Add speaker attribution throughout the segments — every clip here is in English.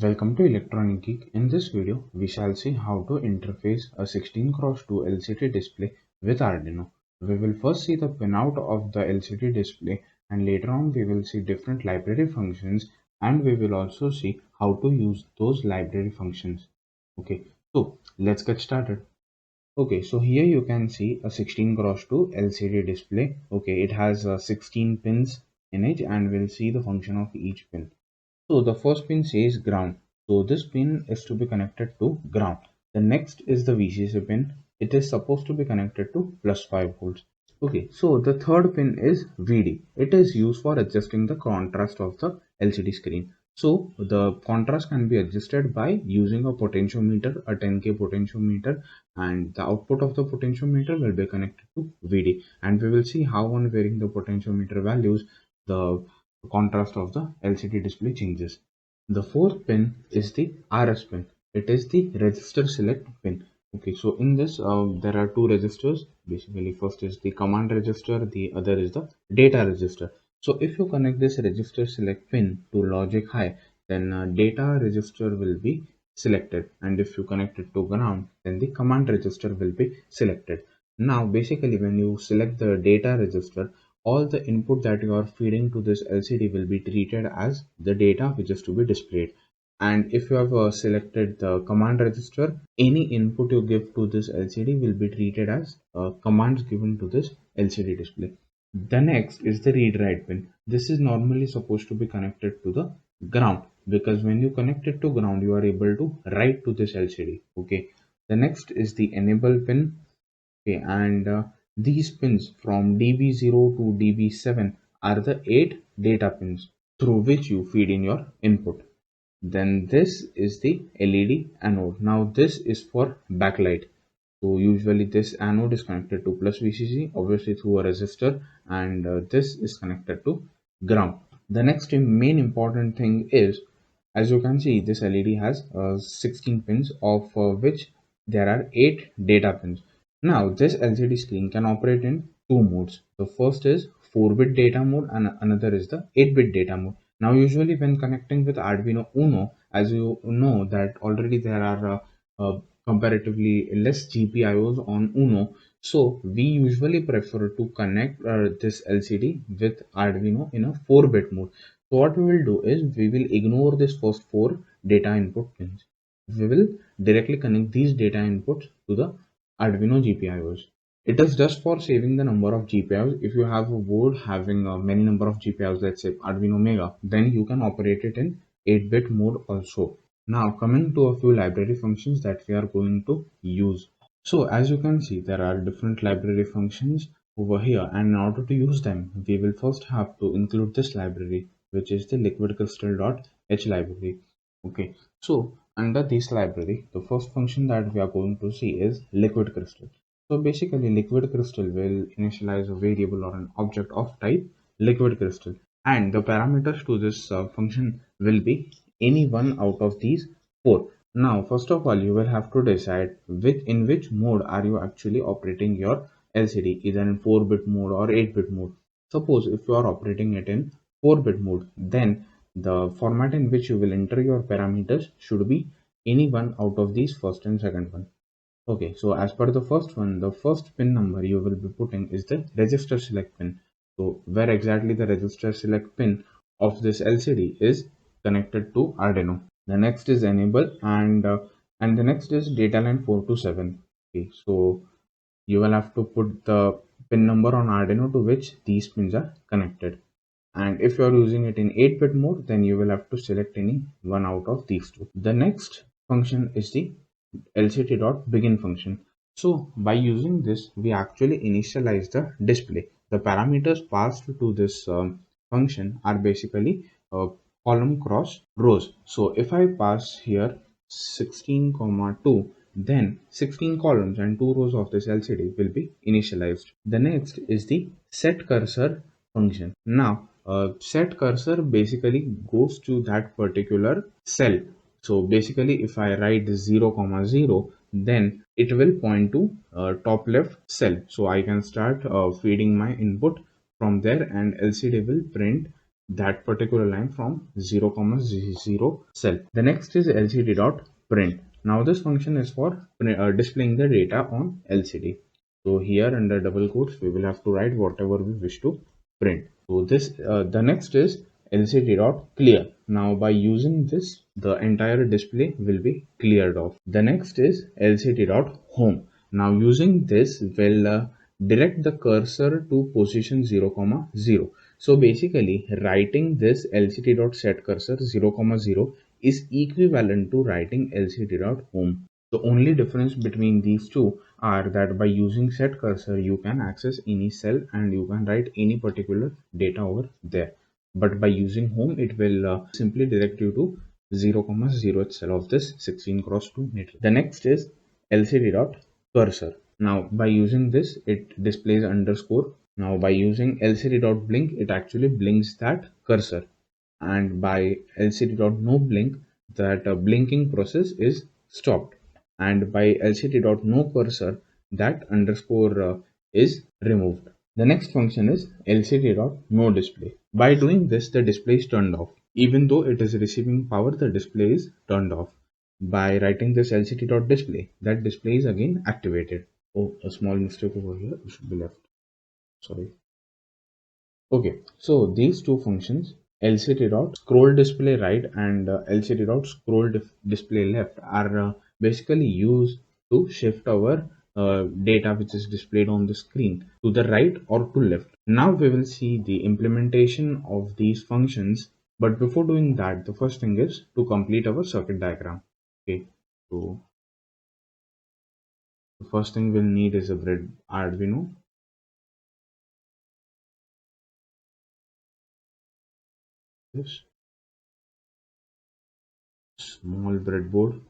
Speaker 1: Welcome to Electronic Geek. In this video, we shall see how to interface a 16x2 LCD display with Arduino. We will first see the pinout of the LCD display, and later on we will see different library functions, and we will also see how to use those library functions. Okay, so let's get started. Okay, so here you can see a 16x2 LCD display. Okay, it has 16 pins in it, and we'll see the function of each pin. So the first pin says ground. So this pin is to be connected to ground. The next is the VCC pin. It is supposed to be connected to plus 5 volts. Okay, so the third pin is VD. It is used for adjusting the contrast of the LCD screen. So the contrast can be adjusted by using a potentiometer, a 10K potentiometer, and the output of the potentiometer will be connected to VD. And we will see how on varying the potentiometer values, the contrast of the LCD display changes. The fourth pin is the RS pin. It is the Resistor Select Pin. Okay, so in this there are two resistors. Basically, first is the command register, the other is the data register. So if you connect this Resistor Select Pin to logic high, then data register will be selected, and if you connect it to ground, then the command register will be selected. Now basically when you select the data register, all the input that you are feeding to this LCD will be treated as the data which is to be displayed. And if you have selected the command register, any input you give to this LCD will be treated as commands given to this LCD display. The next is the read write pin. This is normally supposed to be connected to the ground, because when you connect it to ground, you are able to write to this LCD. Okay. The next is the enable pin. Okay, and these pins from DB0 to DB7 are the 8 data pins through which you feed in your input. Then this is the LED anode. Now this is for backlight. So usually this anode is connected to plus VCC, obviously through a resistor, and this is connected to ground. The next main important thing is, as you can see, this LED has 16 pins, of which there are 8 data pins. Now this LCD screen can operate in two modes. The first is 4-bit data mode and another is the 8-bit data mode. Now usually when connecting with Arduino UNO, as you know that already there are comparatively less GPIOs on UNO, so we usually prefer to connect this LCD with Arduino in a 4-bit mode. So what we will do is we will ignore this first 4 data input pins. We will directly connect these data inputs to the Arduino GPIOs. It is just for saving the number of GPIOs. If you have a board having many number of GPIOs, let's say Arduino Mega, then you can operate it in 8-bit mode also. Now coming to a few library functions that we are going to use. So as you can see, there are different library functions over here, and in order to use them, we will first have to include this library, which is the LiquidCrystal.h library. Okay, so under this library, the first function that we are going to see is liquid crystal. So basically, liquid crystal will initialize a variable or an object of type liquid crystal, and the parameters to this function will be any one out of these 4. Now, first of all, you will have to decide in which mode are you actually operating your LCD, either in 4-bit mode or 8-bit mode. Suppose if you are operating it in 4-bit mode, then the format in which you will enter your parameters should be any one out of these first and second one. Okay, so as per the first one, the first pin number you will be putting is the register select pin. So where exactly the register select pin of this LCD is connected to Arduino. The next is enable, and the next is data line 4 to 7. Okay, so you will have to put the pin number on Arduino to which these pins are connected. And if you are using it in 8-bit mode, then you will have to select any one out of these two. The next function is the lct.begin function. So by using this, we actually initialize the display. The parameters passed to this function are basically column cross rows. So if I pass here 16 comma 2, then 16 columns and 2 rows of this LCD will be initialized. The next is the set cursor function. Now set cursor basically goes to that particular cell. So basically if I write 0 comma 0, then it will point to top left cell. So I can start feeding my input from there, and LCD will print that particular line from 0, 0 cell. The next is LCD dot print. Now this function is for displaying the data on LCD. So here under double quotes we will have to write whatever we wish to print. So this the next is LCD dot clear. Now by using this the entire display will be cleared off. The next is LCD dot home. Now using this will direct the cursor to position 0, 0. So basically writing this lcd.setCursor 0, 0 is equivalent to writing lcd.home. The only difference between these two are that by using setCursor you can access any cell and you can write any particular data over there. But by using home it will simply direct you to 0, 0th cell of this 16 cross 2 matrix. The next is lcd.cursor. Now by using this it displays underscore. Now by using lcd.blink it actually blinks that cursor, and by lcd.noblink that blinking process is stopped, and by lcd.nocursor that underscore is removed. The next function is lcd.noDisplay. By doing this the display is turned off. Even though it is receiving power the display is turned off. By writing this lcd.display that display is again activated. Oh, a small mistake over here, it should be left. Sorry. Okay, so these two functions LCD dot scroll display right and LCD dot scroll display left are basically used to shift our data which is displayed on the screen to the right or to left. Now we will see the implementation of these functions, but before doing that the first thing is to complete our circuit diagram. Okay, so the first thing we'll need is a bread Arduino. This small breadboard.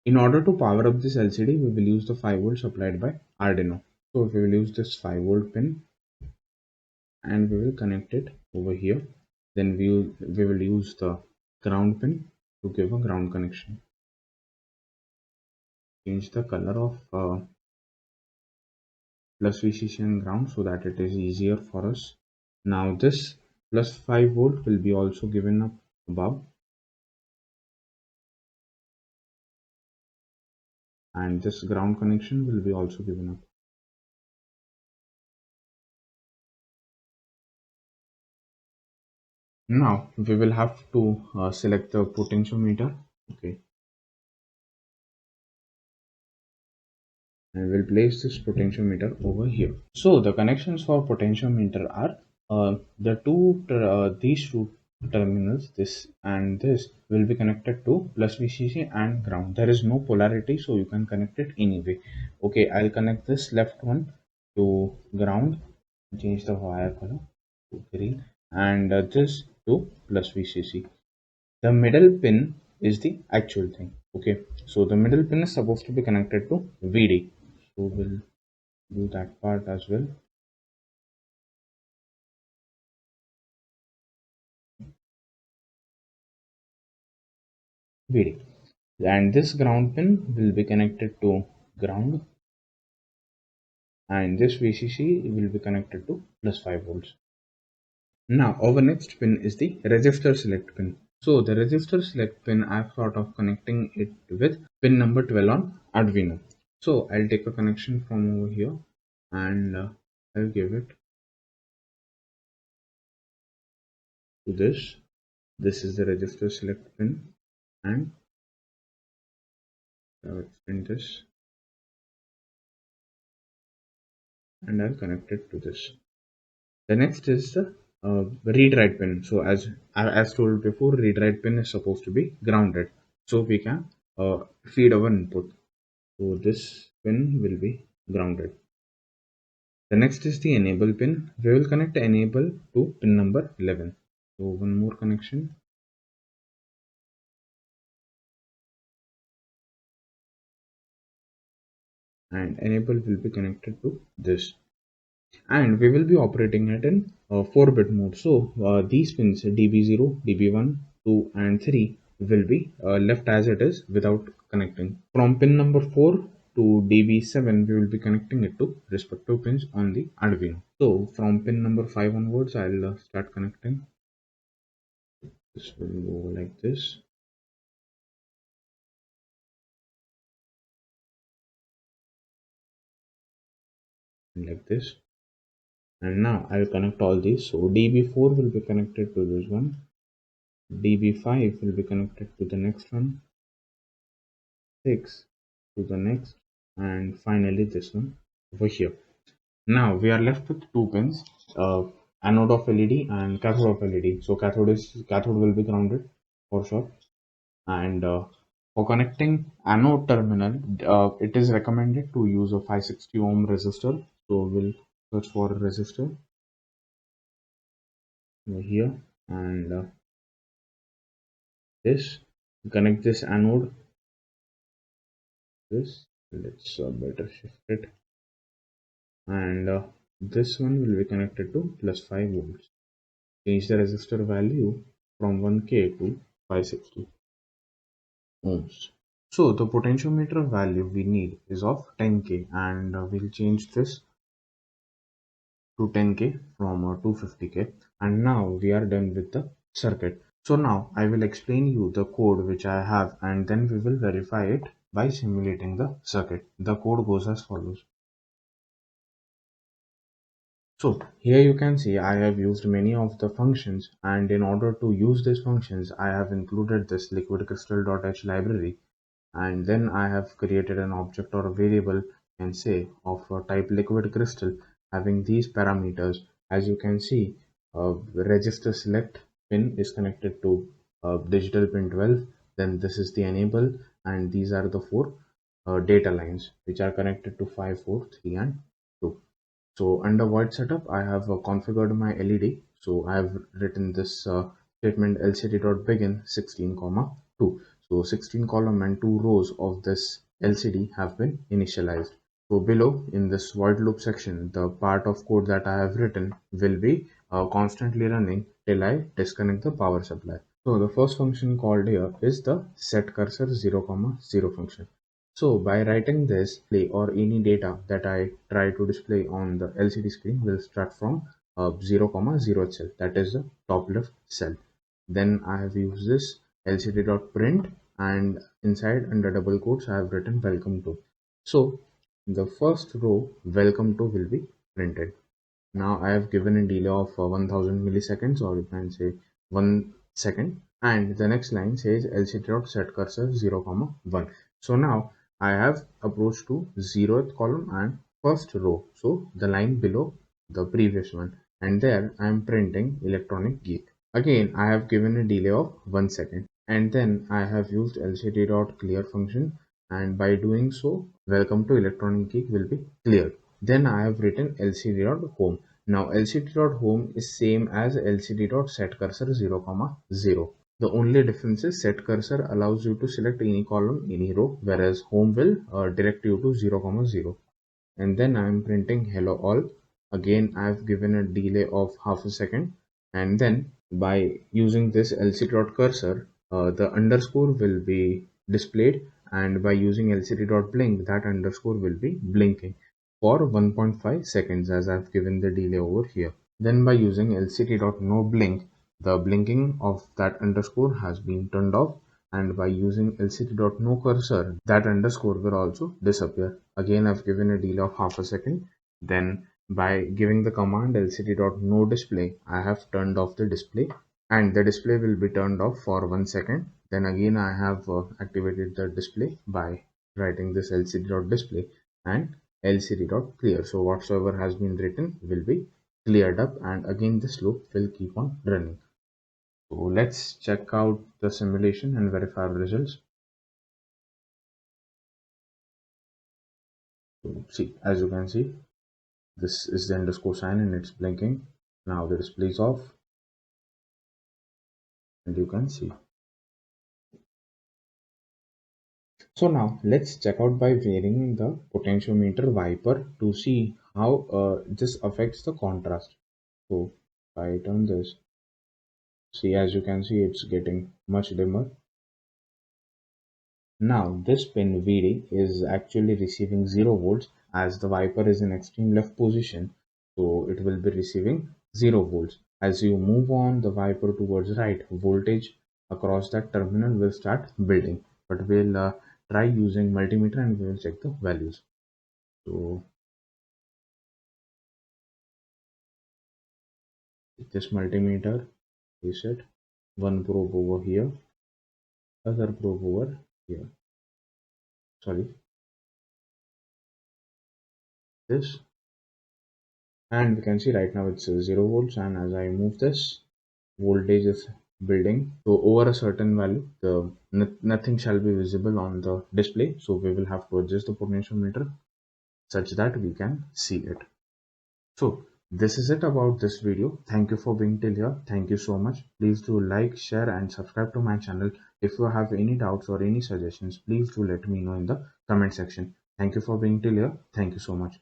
Speaker 1: In order to power up this LCD, we will use the 5 volt supplied by Arduino. So we will use this 5 volt pin and we will connect it over here. Then we will use the ground pin to give a ground connection. Change the color of plus VCC and ground so that it is easier for us. Now this plus 5 volt will be also given up above, and this ground connection will be also given up. Now we will have to select the potentiometer. Okay, and we'll place this potentiometer over here. So the connections for potentiometer are these two terminals, this and this, will be connected to plus VCC and ground. There is no polarity, so you can connect it anyway. Okay, I'll connect this left one to ground, change the wire color to green, and this to plus VCC. The middle pin is the actual thing. Okay, so the middle pin is supposed to be connected to VD. So we'll do that part as well. VD, and this ground pin will be connected to ground, and this VCC will be connected to plus 5 volts. Now our next pin is the resistor select pin. So the resistor select pin I've thought of connecting it with pin number 12 on Arduino. So I'll take a connection from over here and I'll give it to this. This is the resistor select pin, and I'll extend this and I'll connect it to this. The next is the read write pin. So as told before, read write pin is supposed to be grounded, so we can feed our input. So this pin will be grounded. The next is the enable pin. We will connect enable to pin number 11. So one more connection. And enable will be connected to this. And we will be operating at an 4-bit mode. So these pins DB0, DB1, 2 and 3 will be left as it is without connecting. From pin number 4 to DB7, we will be connecting it to respective pins on the Arduino. So from pin number 5 onwards, I'll start connecting. This will go like this. Like this. And now I'll connect all these. So DB4 will be connected to this one. DB5 will be connected to the next one. 6 to the next. And finally this one over here. Now we are left with two pins, anode of LED and cathode of LED. So cathode will be grounded for sure. And for connecting anode terminal, it is recommended to use a 560 ohm resistor. So we'll search for a resistor over here, and this connect this anode. This let's better shift it, and this one will be connected to plus 5 volts. Change the resistor value from 1K to 560 ohms. So the potentiometer value we need is of 10K, and we'll change this to 10K from 250K, and now we are done with the circuit. So now I will explain you the code which I have, and then we will verify it by simulating the circuit. The code goes as follows. So here you can see I have used many of the functions, and in order to use these functions I have included this LiquidCrystal.h library, and then I have created an object or a variable, can say, of type liquid crystal having these parameters. As you can see, register select pin is connected to digital pin 12, then this is the enable, and these are the four data lines which are connected to 5, 4, 3 and 2. So under void setup, I have configured my LED. So I have written this statement lcd.begin 16, 2. So 16 column and 2 rows of this LCD have been initialized. So below in this void loop section, the part of code that I have written will be constantly running till I disconnect the power supply. So the first function called here is the set cursor 0, 0 function. So by writing this, play or any data that I try to display on the LCD screen will start from 0, 0 cell, that is the top left cell. Then I have used this lcd.print, and inside under double quotes I have written welcome to. So the first row welcome to will be printed. Now I have given a delay of 1000 milliseconds, or you can say 1 second, and the next line says lcd.setCursor 0, 1. So now I have approached to 0th column and first row, so the line below the previous one, and there I am printing electronic geek. Again I have given a delay of 1 second, and then I have used lcd.clear function, and by doing so welcome to electronic geek will be cleared. Then I have written lcd.home. Now lcd.home is same as lcd.setCursor 0, 0. The only difference is set cursor allows you to select any column, any row, whereas home will direct you to 0, 0. And then I am printing hello all. Again I have given a delay of half a second, and then by using this lcd.cursor, the underscore will be displayed, and by using lcd.blink, that underscore will be blinking for 1.5 seconds, as I've given the delay over here. Then by using lcd.noblink, the blinking of that underscore has been turned off, and by using lcd.nocursor, that underscore will also disappear. Again I've given a delay of half a second. Then by giving the command lcd.nodisplay, I have turned off the display, and the display will be turned off for 1 second. Then again I have activated the display by writing this lcd.display and lcd.clear. So whatsoever has been written will be cleared up, and again this loop will keep on running. So let's check out the simulation and verify our results. So see, as you can see, this is the underscore sign and it's blinking. Now the display is off, and you can see. So now let's check out by varying the potentiometer wiper to see how this affects the contrast. So if I turn this, see, as you can see, it's getting much dimmer. Now this pin VD is actually receiving 0 volts as the wiper is in extreme left position, so it will be receiving 0 volts. As you move on the wiper towards right, voltage across that terminal will start building. But we'll try using multimeter and we will check the values. So this multimeter, we set one probe over here, other probe over here. Sorry, this, and we can see right now it's 0 volts, and as I move this, voltage is building. So over a certain value, the nothing shall be visible on the display. So we will have to adjust the potentiometer such that we can see it. So this is it about this video. Thank you for being till here. Thank you so much. Please do like, share and subscribe to my channel. If you have any doubts or any suggestions, please do let me know in the comment section. Thank you for being till here. Thank you so much.